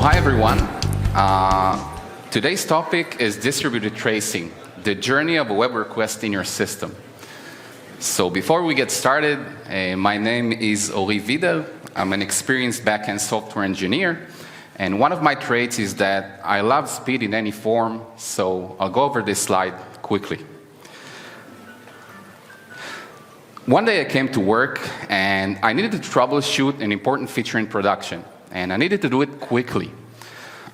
Hi everyone. Today's topic is distributed tracing, the journey of a web request in your system. So before we get started, my name is Vider. I'm an experienced backend software engineer, and one of my traits is that I love speed in any form, so I'll go over this slide quickly. One day I came to work and I needed to troubleshoot an important feature in production, and I needed to do it quickly.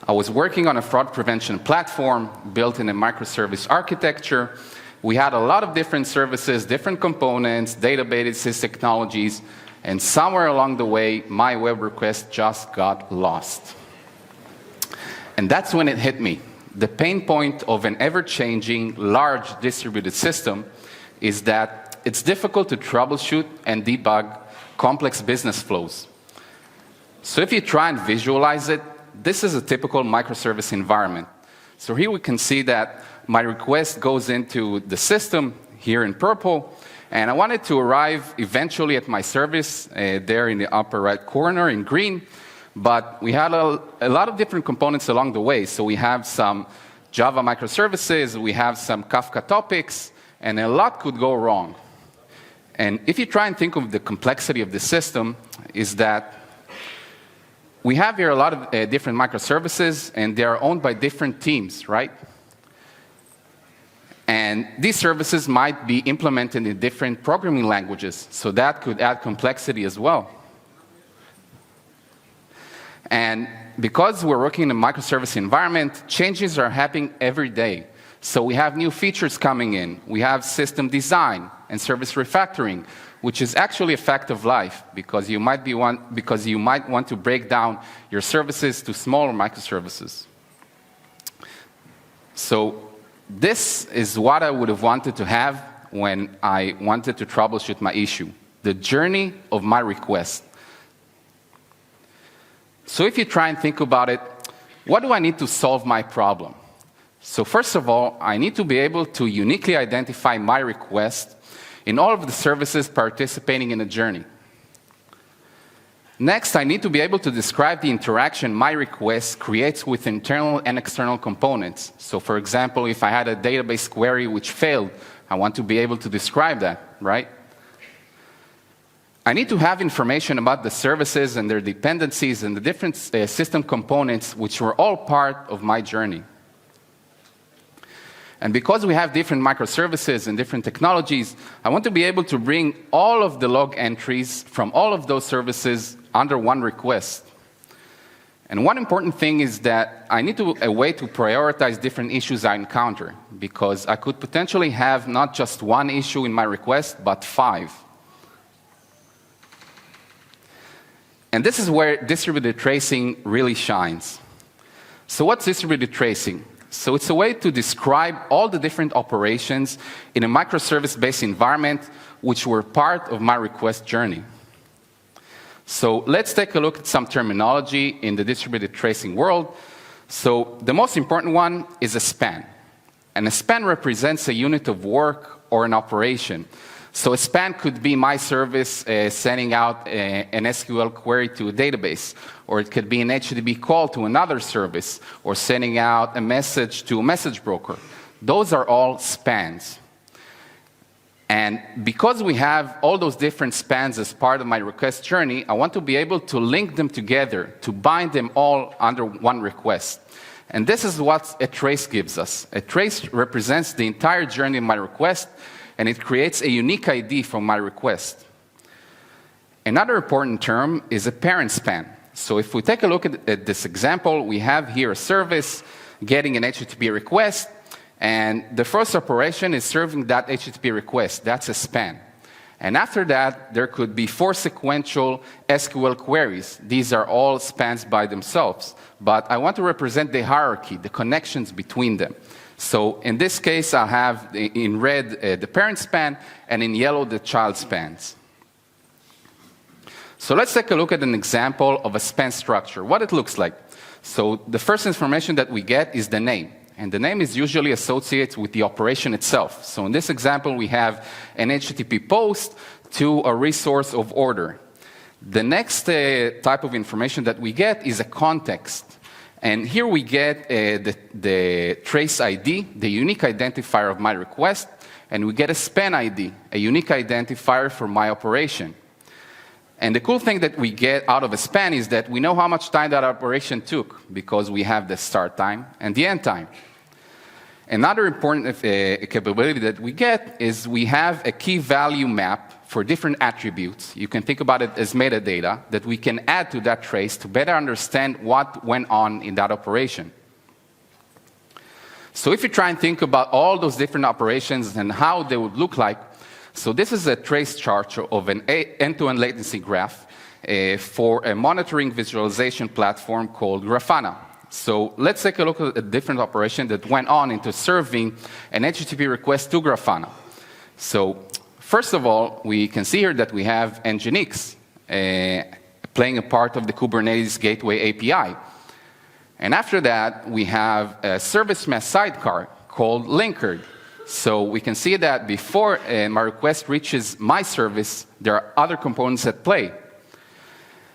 I was working on a fraud prevention platform built in a microservice architecture. We had a lot of different services, different components, databases, technologies, and somewhere along the way, my web request just got lost. And that's when it hit me. The pain point of an ever-changing, large distributed system is that it's difficult to troubleshoot and debug complex business flows. So if you try and visualize it, this is a typical microservice environment. So here we can see that my request goes into the system here in purple, and I want it to arrive eventually at my service there in the upper right corner in green. But we had a lot of different components along the way. So we have some Java microservices, we have some Kafka topics, and a lot could go wrong. And if you try and think of the complexity of the system, is that we have here a lot of different microservices, and they are owned by different teams, right? And these services might be implemented in different programming languages, so that could add complexity as well. And because we're working in a microservice environment, changes are happening every day. So we have new features coming in. We have system design and service refactoring, which is actually a fact of life, because you might want to break down your services to smaller microservices. So this is what I would have wanted to have when I wanted to troubleshoot my issue, the journey of my request. So if you try and think about it, what do I need to solve my problem? So first of all, I need to be able to uniquely identify my request in all of the services participating in the journey. Next, I need to be able to describe the interaction my request creates with internal and external components. So for example, if I had a database query which failed, I want to be able to describe that, right? I need to have information about the services and their dependencies and the different system components which were all part of my journey. And because we have different microservices and different technologies, I want to be able to bring all of the log entries from all of those services under one request. And one important thing is that I need a way to prioritize different issues I encounter, because I could potentially have not just one issue in my request, but 5. And this is where distributed tracing really shines. So what's distributed tracing? So it's a way to describe all the different operations in a microservice-based environment which were part of my request journey. So let's take a look at some terminology in the distributed tracing world. So the most important one is a span. And a span represents a unit of work or an operation. So a span could be my service sending out an SQL query to a database, or it could be an HTTP call to another service, or sending out a message to a message broker. Those are all spans. And because we have all those different spans as part of my request journey, I want to be able to link them together, to bind them all under one request. And this is what a trace gives us. A trace represents the entire journey of my request, and it creates a unique ID from my request. Another important term is a parent span. So if we take a look at this example, we have here a service getting an HTTP request, and the first operation is serving that HTTP request. That's a span. And after that, there could be 4 sequential SQL queries. These are all spans by themselves. But I want to represent the hierarchy, the connections between them. So in this case, I'll have in red the parent span, and in yellow the child spans. So let's take a look at an example of a span structure, what it looks like. So the first information that we get is the name. And the name is usually associated with the operation itself. So in this example, we have an HTTP post to a resource of order. The next type of information that we get is a context. And here we get the trace ID, the unique identifier of my request, and we get a span ID, a unique identifier for my operation. And the cool thing that we get out of a span is that we know how much time that operation took because we have the start time and the end time. Another important capability that we get is we have a key value map for different attributes. You can think about it as metadata that we can add to that trace to better understand what went on in that operation. So if you try and think about all those different operations and how they would look like, so this is a trace chart of an end-to-end latency graph for a monitoring visualization platform called Grafana. So let's take a look at a different operation that went on into serving an HTTP request to Grafana. So first of all, we can see here that we have Nginx playing a part of the Kubernetes Gateway API. And after that, we have a service mesh sidecar called Linkered. So we can see that before my request reaches my service, there are other components at play.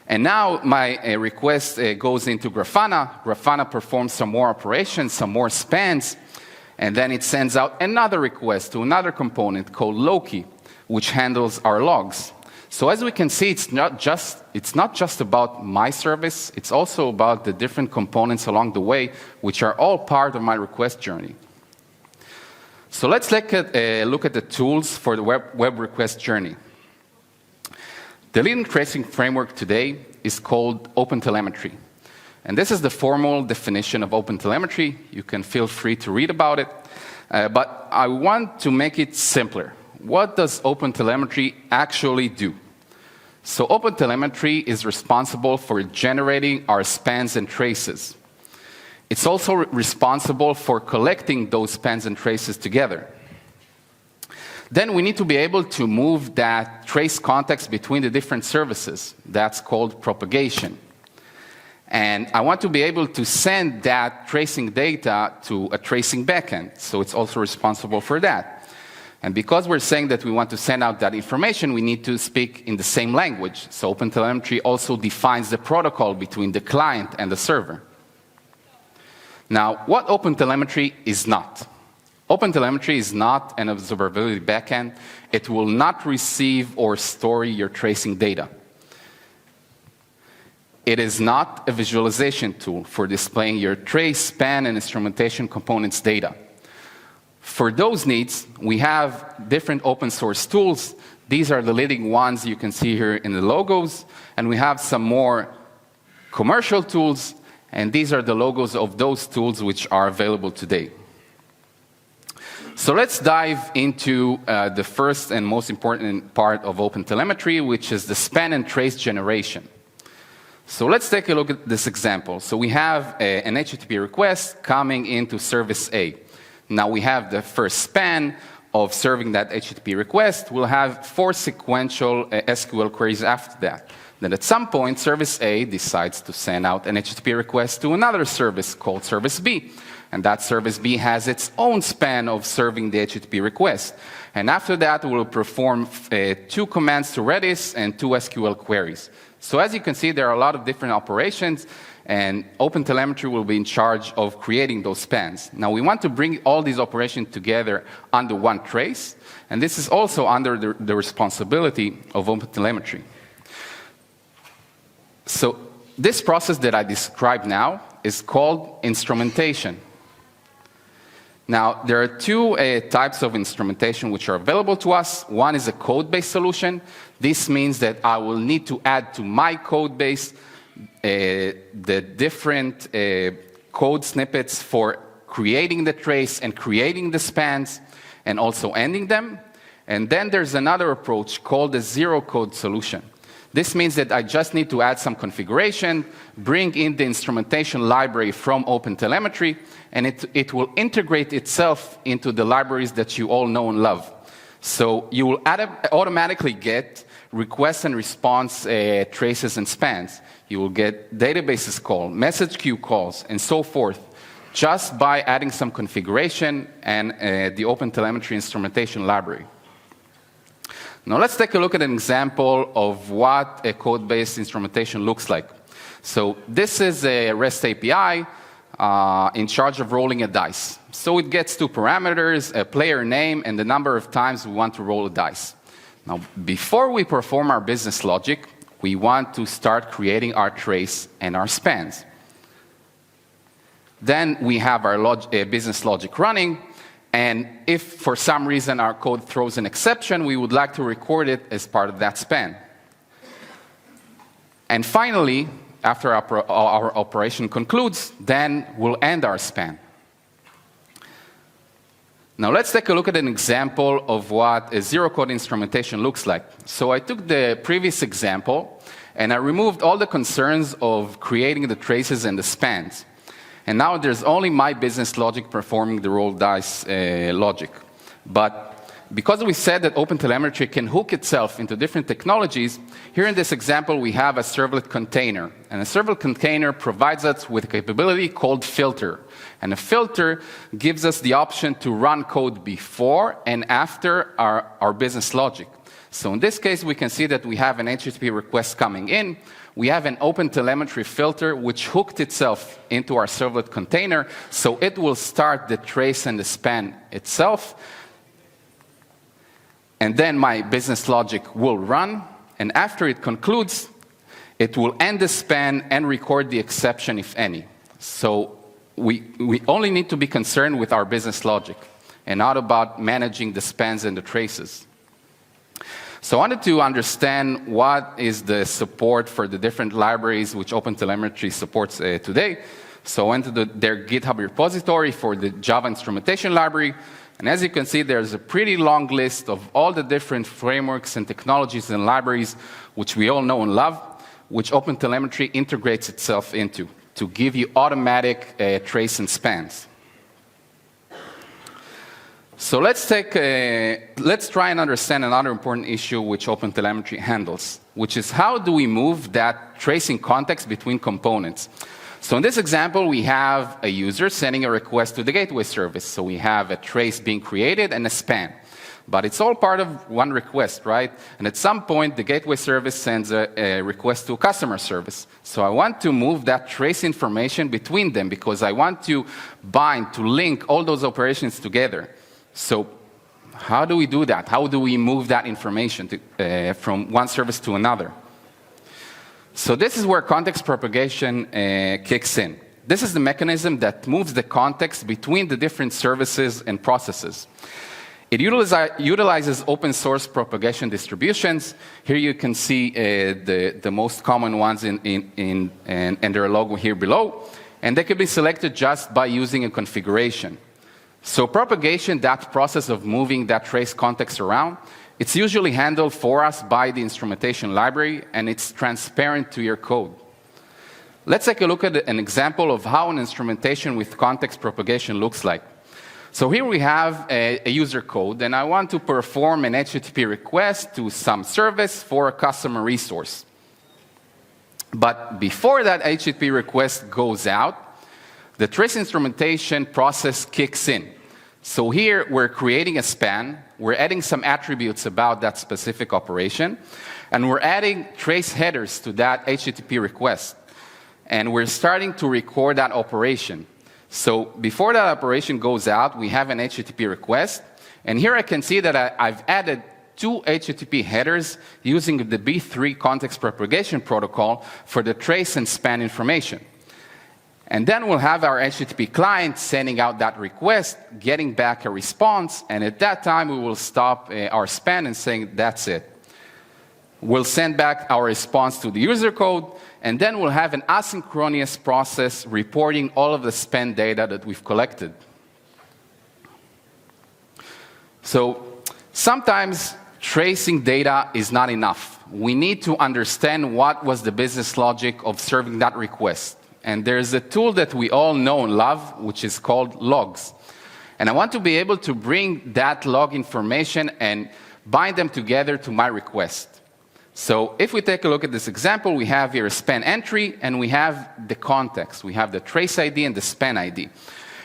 And now my request goes into Grafana. Grafana performs some more operations, some more spans, and then it sends out another request to another component called Loki, which handles our logs. So as we can see, it's not just about my service, it's also about the different components along the way, which are all part of my request journey. So let's look at the tools for the web request journey. The leading tracing framework today is called OpenTelemetry. And this is the formal definition of OpenTelemetry. You can feel free to read about it. But I want to make it simpler. What does OpenTelemetry actually do? So OpenTelemetry is responsible for generating our spans and traces. It's also responsible for collecting those spans and traces together. Then we need to be able to move that trace context between the different services. That's called propagation. And I want to be able to send that tracing data to a tracing backend. So it's also responsible for that. And because we're saying that we want to send out that information, we need to speak in the same language. So OpenTelemetry also defines the protocol between the client and the server. Now, what OpenTelemetry is not? OpenTelemetry is not an observability backend. It will not receive or store your tracing data. It is not a visualization tool for displaying your trace, span, and instrumentation components data. For those needs, we have different open source tools. These are the leading ones you can see here in the logos. And we have some more commercial tools. And these are the logos of those tools which are available today. So let's dive into the first and most important part of OpenTelemetry, which is the span and trace generation. So let's take a look at this example. So we have an HTTP request coming into service A. Now we have the first span of serving that HTTP request. We'll have 4 sequential SQL queries after that. Then at some point, service A decides to send out an HTTP request to another service called service B. And that service B has its own span of serving the HTTP request. And after that, we'll perform 2 commands to Redis and 2 SQL queries. So as you can see, there are a lot of different operations, and OpenTelemetry will be in charge of creating those spans. Now, we want to bring all these operations together under one trace, and this is also under the responsibility of OpenTelemetry. So this process that I described now is called instrumentation. Now, there are 2 types of instrumentation which are available to us. One is a code-based solution. This means that I will need to add to my code base the different code snippets for creating the trace and creating the spans and also ending them. And then there's another approach called the zero-code solution. This means that I just need to add some configuration, bring in the instrumentation library from OpenTelemetry, and it will integrate itself into the libraries that you all know and love. So you will automatically get request and response traces and spans. You will get databases calls, message queue calls, and so forth, just by adding some configuration and the OpenTelemetry instrumentation library. Now let's take a look at an example of what a code-based instrumentation looks like. So this is a REST API in charge of rolling a dice. So it gets two parameters, a player name and the number of times we want to roll a dice. Now, before we perform our business logic, we want to start creating our trace and our spans. Then we have our business logic running, and if for some reason our code throws an exception, we would like to record it as part of that span. And finally, after our operation concludes, then we'll end our span. Now let's take a look at an example of what a zero-code instrumentation looks like. So I took the previous example, and I removed all the concerns of creating the traces and the spans. And now there's only my business logic performing the roll dice logic. But because we said that OpenTelemetry can hook itself into different technologies, here in this example we have a servlet container. And a servlet container provides us with a capability called filter. And a filter gives us the option to run code before and after our business logic. So in this case, we can see that we have an HTTP request coming in. We have an OpenTelemetry filter which hooked itself into our servlet container, so it will start the trace and the span itself. And then my business logic will run, and after it concludes, it will end the span and record the exception, if any. So we only need to be concerned with our business logic and not about managing the spans and the traces. So I wanted to understand what is the support for the different libraries which OpenTelemetry supports today. So I went to their GitHub repository for the Java instrumentation library. And as you can see, there's a pretty long list of all the different frameworks and technologies and libraries which we all know and love, which OpenTelemetry integrates itself into to give you automatic trace and spans. So let's try and understand another important issue which OpenTelemetry handles, which is how do we move that tracing context between components. So in this example, we have a user sending a request to the gateway service. So we have a trace being created and a span. But it's all part of one request, right? And at some point, the gateway service sends a request to a customer service. So I want to move that trace information between them because I want to bind, to link all those operations together. So how do we do that? How do we move that information from one service to another? So this is where context propagation kicks in. This is the mechanism that moves the context between the different services and processes. It utilizes open source propagation distributions. Here you can see the most common ones and their logo here below. And they can be selected just by using a configuration. So propagation, that process of moving that trace context around, it's usually handled for us by the instrumentation library, and it's transparent to your code. Let's take a look at an example of how an instrumentation with context propagation looks like. So here we have a user code, and I want to perform an HTTP request to some service for a customer resource. But before that HTTP request goes out, the trace instrumentation process kicks in. So here we're creating a span, we're adding some attributes about that specific operation, and we're adding trace headers to that HTTP request. And we're starting to record that operation. So before that operation goes out, we have an HTTP request, and here I can see that I've added two HTTP headers using the B3 context propagation protocol for the trace and span information. And then we'll have our HTTP client sending out that request, getting back a response, and at that time we will stop our span and saying that's it. We'll send back our response to the user code, and then we'll have an asynchronous process reporting all of the span data that we've collected. So sometimes tracing data is not enough. We need to understand what was the business logic of serving that request. And there's a tool that we all know and love, which is called logs. And I want to be able to bring that log information and bind them together to my request. So if we take a look at this example, we have here a span entry, and we have the context. We have the trace ID and the span ID.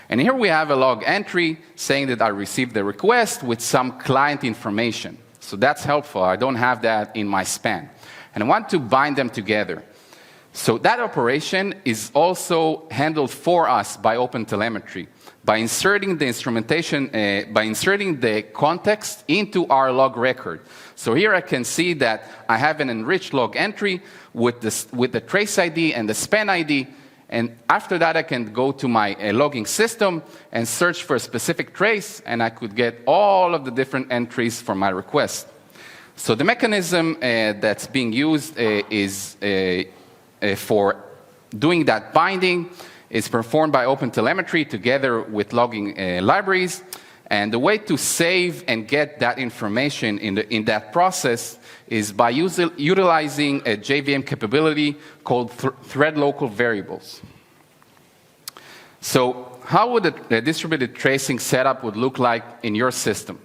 And here we have a log entry saying that I received the request with some client information. So that's helpful. I don't have that in my span. And I want to bind them together. So that operation is also handled for us by OpenTelemetry, by inserting the instrumentation, by inserting the context into our log record. So here I can see that I have an enriched log entry with the trace ID and the span ID. And after that, I can go to my logging system and search for a specific trace, and I could get all of the different entries for my request. So the mechanism that's being used is for doing that binding is performed by OpenTelemetry together with logging libraries. And the way to save and get that information in that process is by utilizing a JVM capability called thread local variables. So how would a distributed tracing setup would look like in your system?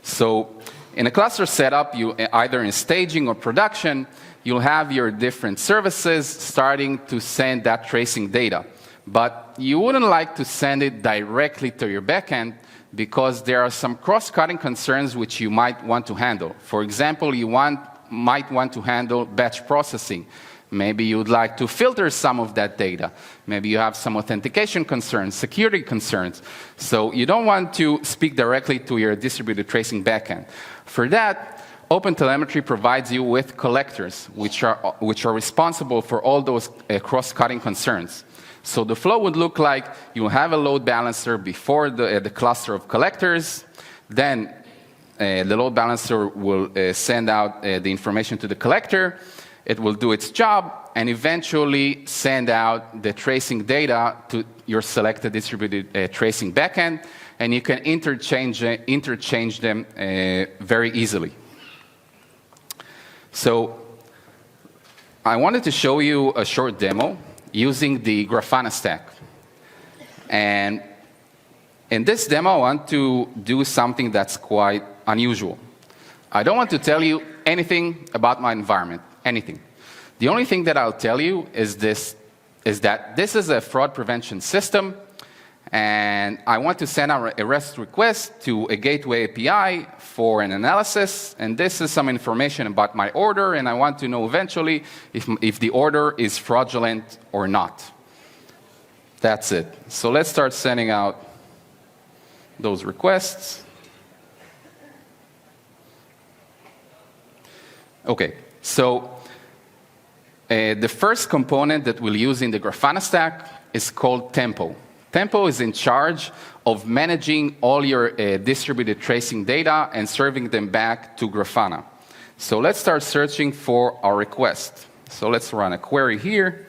So in a cluster setup, you either in staging or production, you'll have your different services starting to send that tracing data. But you wouldn't like to send it directly to your backend because there are some cross-cutting concerns which you might want to handle. For example, you might want to handle batch processing. Maybe you'd like to filter some of that data. Maybe you have some authentication concerns, security concerns. So you don't want to speak directly to your distributed tracing backend. For that, OpenTelemetry provides you with collectors, which are responsible for all those cross-cutting concerns. So the flow would look like you have a load balancer before the cluster of collectors. Then the load balancer will send out the information to the collector. It will do its job and eventually send out the tracing data to your selected distributed tracing backend. And you can interchange them very easily. So I wanted to show you a short demo using the Grafana stack. And in this demo, I want to do something that's quite unusual. I don't want to tell you anything about my environment, anything. The only thing that I'll tell you is that this is a fraud prevention system, and I want to send out a REST request to a gateway API for an analysis, and this is some information about my order, and I want to know eventually if the order is fraudulent or not. That's it. So let's start sending out those requests. Okay, so the first component that we'll use in the Grafana stack is called Tempo. Tempo is in charge of managing all your distributed tracing data and serving them back to Grafana. So let's start searching for our request. So let's run a query here.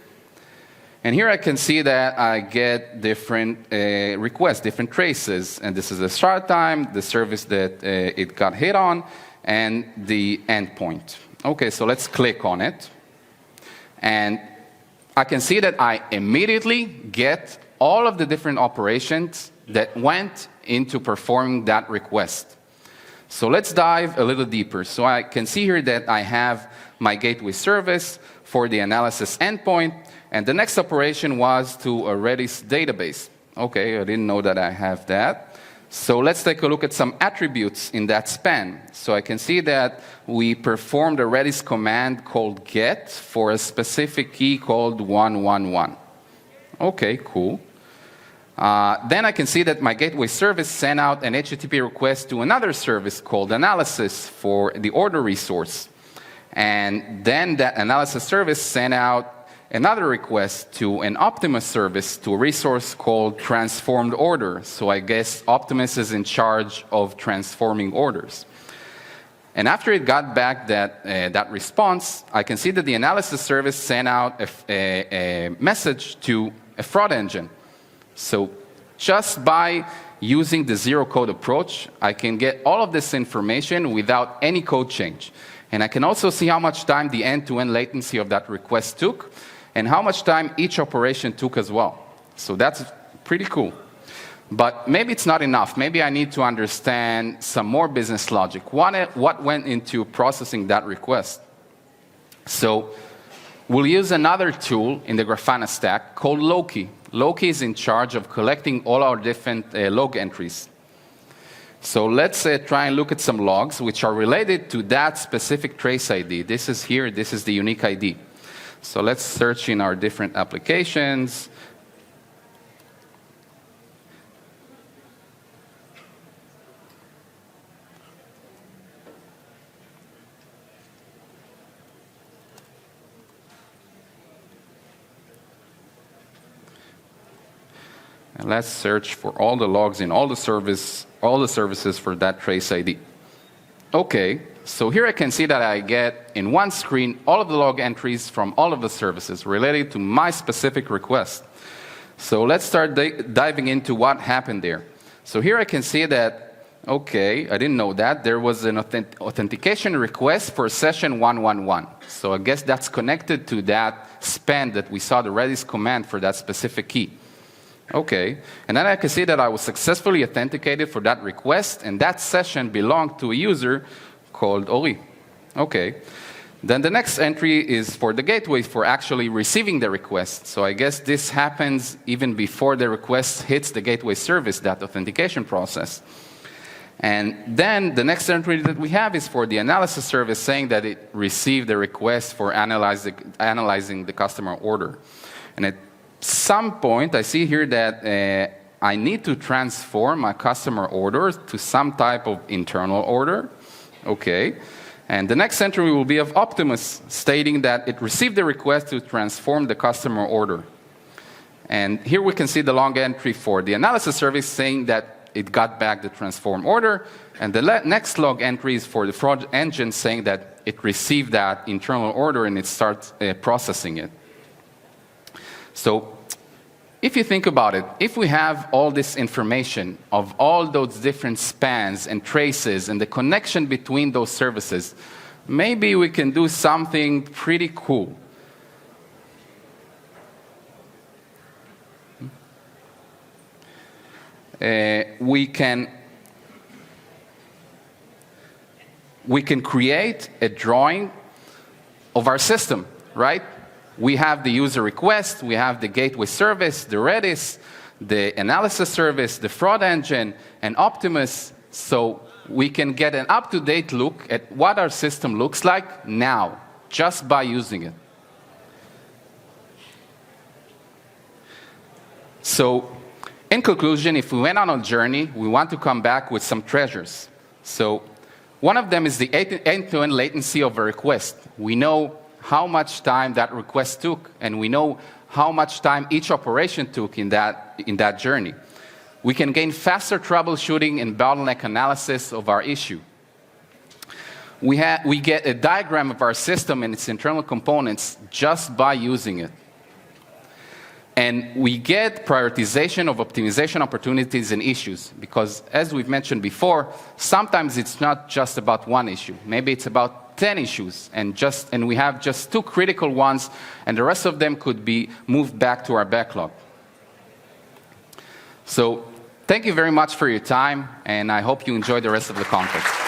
And here I can see that I get different requests, different traces. And this is the start time, the service that it got hit on, and the endpoint. Okay, so let's click on it. And I can see that I immediately get all of the different operations that went into performing that request. So let's dive a little deeper. So I can see here that I have my gateway service for the analysis endpoint, and the next operation was to a Redis database. Okay, I didn't know that I have that. So let's take a look at some attributes in that span. So I can see that we performed a Redis command called get for a specific key called 111. Okay, cool. Then I can see that my gateway service sent out an HTTP request to another service called analysis for the order resource. And then that analysis service sent out another request to an Optimus service to a resource called transformed order. So I guess Optimus is in charge of transforming orders. And after it got back that response, I can see that the analysis service sent out a message to a fraud engine. So just by using the zero code approach, I can get all of this information without any code change. And I can also see how much time the end-to-end latency of that request took, and how much time each operation took as well. So that's pretty cool. But maybe it's not enough. Maybe I need to understand some more business logic. What went into processing that request? So we'll use another tool in the Grafana stack called Loki. Loki is in charge of collecting all our different log entries. So let's try and look at some logs which are related to that specific trace ID. This is here, this is the unique ID. So let's search in our different applications. And let's search for all the logs in all the services for that trace ID. Okay, so here I can see that I get in one screen all of the log entries from all of the services related to my specific request. So let's start diving into what happened there. So here I can see that, okay, I didn't know that, there was an authentication request for session 111. So I guess that's connected to that span that we saw the Redis command for that specific key. Okay, and then I can see that I was successfully authenticated for that request, and that session belonged to a user called Ori. Okay, then the next entry is for the gateway for actually receiving the request. So I guess this happens even before the request hits the gateway service, that authentication process. And then the next entry that we have is for the analysis service saying that it received the request for analyzing the customer order. And at some point, I see here that I need to transform my customer order to some type of internal order. Okay. And the next entry will be of Optimus, stating that it received the request to transform the customer order. And here we can see the long entry for the analysis service saying that it got back the transform order. And the next log entry is for the fraud engine saying that it received that internal order and it starts processing it. So if you think about it, if we have all this information of all those different spans and traces and the connection between those services, maybe we can do something pretty cool. We can create a drawing of our system, right? We have the user request, we have the gateway service, the Redis, the analysis service, the fraud engine, and Optimus, so we can get an up-to-date look at what our system looks like now, just by using it. So, in conclusion, if we went on a journey, we want to come back with some treasures. So, one of them is the end-to-end latency of a request. We know how much time that request took, and we know how much time each operation took in that journey. We can gain faster troubleshooting and bottleneck analysis of our issue. We get a diagram of our system and its internal components just by using it. And we get prioritization of optimization opportunities and issues, because as we've mentioned before, sometimes it's not just about one issue. Maybe it's about 10 issues, and we have just 2 critical ones, and the rest of them could be moved back to our backlog. So thank you very much for your time, and I hope you enjoy the rest of the conference.